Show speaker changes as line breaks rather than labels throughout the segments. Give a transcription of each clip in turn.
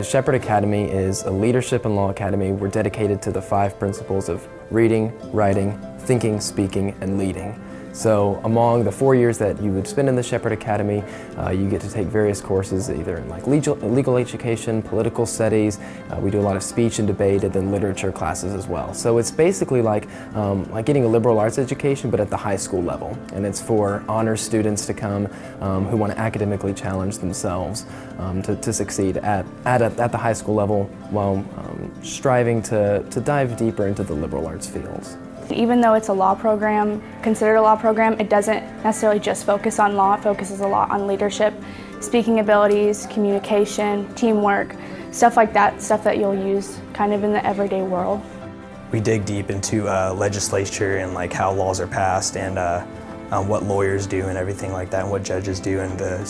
Shepard Academy is a leadership and law academy. We're dedicated to the 5 principles of reading, writing, thinking, speaking, and leading. So among the 4 years that you would spend in the Shepard Academy, you get to take various courses either in like legal education, political studies, we do a lot of speech and debate, and then literature classes as well. So it's basically like getting a liberal arts education but at the high school level. And it's for honors students to come who want to academically challenge themselves to succeed at the high school level while striving to dive deeper into the liberal arts fields.
Even though it's a law program, considered a law program, it doesn't necessarily just focus on law. It focuses a lot on leadership, speaking abilities, communication, teamwork, stuff like that, stuff that you'll use kind of in the everyday world.
We dig deep into legislature and like how laws are passed and what lawyers do and everything like that, and what judges do in the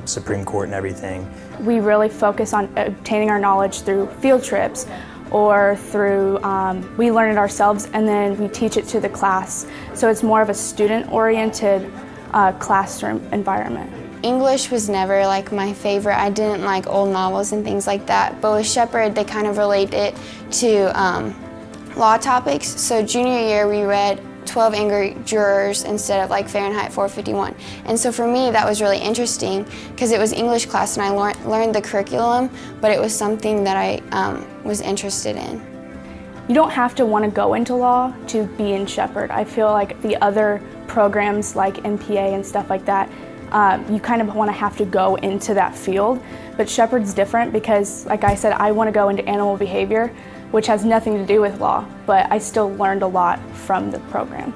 Supreme Court and everything.
We really focus on obtaining our knowledge through field trips, or through, we learn it ourselves and then we teach it to the class. So it's more of a student-oriented classroom environment.
English was never like my favorite. I didn't like old novels and things like that, but with Shepard they kind of relate it to law topics. So junior year we read 12 Angry Jurors instead of like Fahrenheit 451. And so for me that was really interesting because it was English class and I learned the curriculum, but it was something that I was interested in.
You don't have to want to go into law to be in Shepard. I feel like the other programs like MPA and stuff like that, you kind of want to have to go into that field. But Shepard's different because, like I said, I want to go into animal behavior, which has nothing to do with law, but I still learned a lot from the program.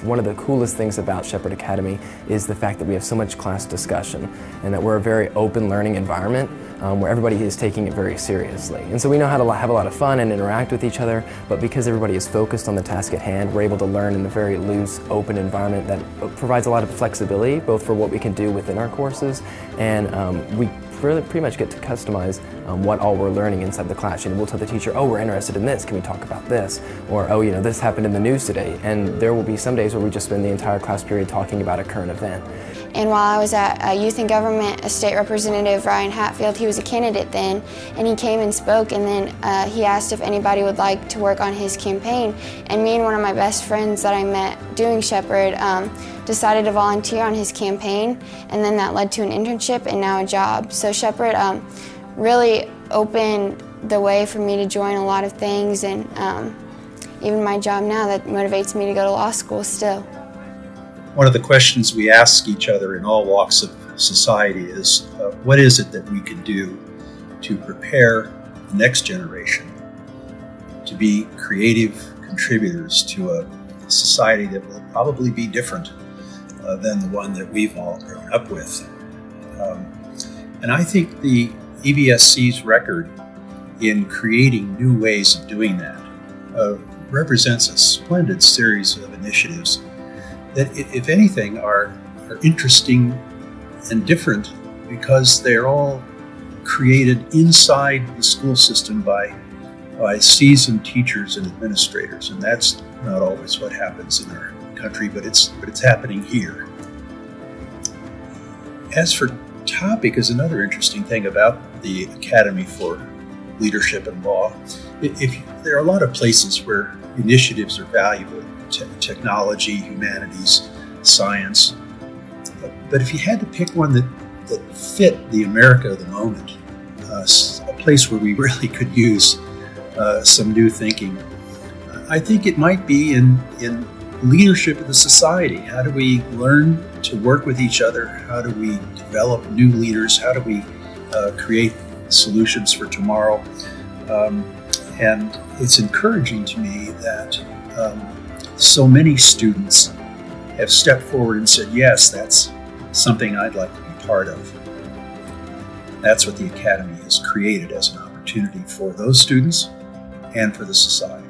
One of the coolest things about Shepard Academy is the fact that we have so much class discussion and that we're a very open learning environment where everybody is taking it very seriously. And so we know how to have a lot of fun and interact with each other, but because everybody is focused on the task at hand, we're able to learn in a very loose, open environment that provides a lot of flexibility, both for what we can do within our courses, and we pretty much get to customize what all we're learning inside the class. You know, we'll tell the teacher, oh, we're interested in this, can we talk about this? Or, oh, you know, this happened in the news today. And there will be some days where we just spend the entire class period talking about a current event.
And while I was at Youth and Government, a state representative, Ryan Hatfield, he was a candidate then, and he came and spoke, and then he asked if anybody would like to work on his campaign. And me and one of my best friends that I met doing Shepard decided to volunteer on his campaign, and then that led to an internship and now a job. So Shepard really opened the way for me to join a lot of things, and even my job now that motivates me to go to law school still.
One of the questions we ask each other in all walks of society is, what is it that we can do to prepare the next generation to be creative contributors to a society that will probably be different than the one that we've all grown up with. And I think the EVSC's record in creating new ways of doing that represents a splendid series of initiatives that, if anything, are interesting and different because they're all created inside the school system by seasoned teachers and administrators, and that's not always what happens in our country, but it's happening here. As for topic is another interesting thing about the Academy for Leadership and Law. There are a lot of places where initiatives are valuable, technology, humanities, science. But if you had to pick one that fit the America of the moment, a place where we really could use some new thinking, I think it might be in leadership of the society. How do we learn to work with each other? How do we develop new leaders? How do we create solutions for tomorrow? And it's encouraging to me that so many students have stepped forward and said, yes, that's something I'd like to be part of. That's what the Academy has created as an opportunity for those students and for the society.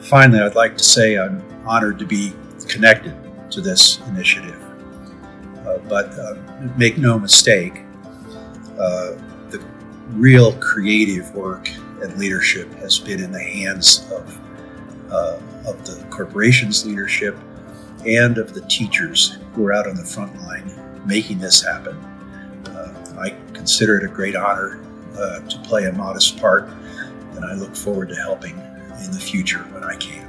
Finally, I'd like to say I'm honored to be connected to this initiative. But make no mistake, the real creative work and leadership has been in the hands of the corporation's leadership and of the teachers who are out on the front line making this happen. I consider it a great honor to play a modest part, and I look forward to helping in the future when I can.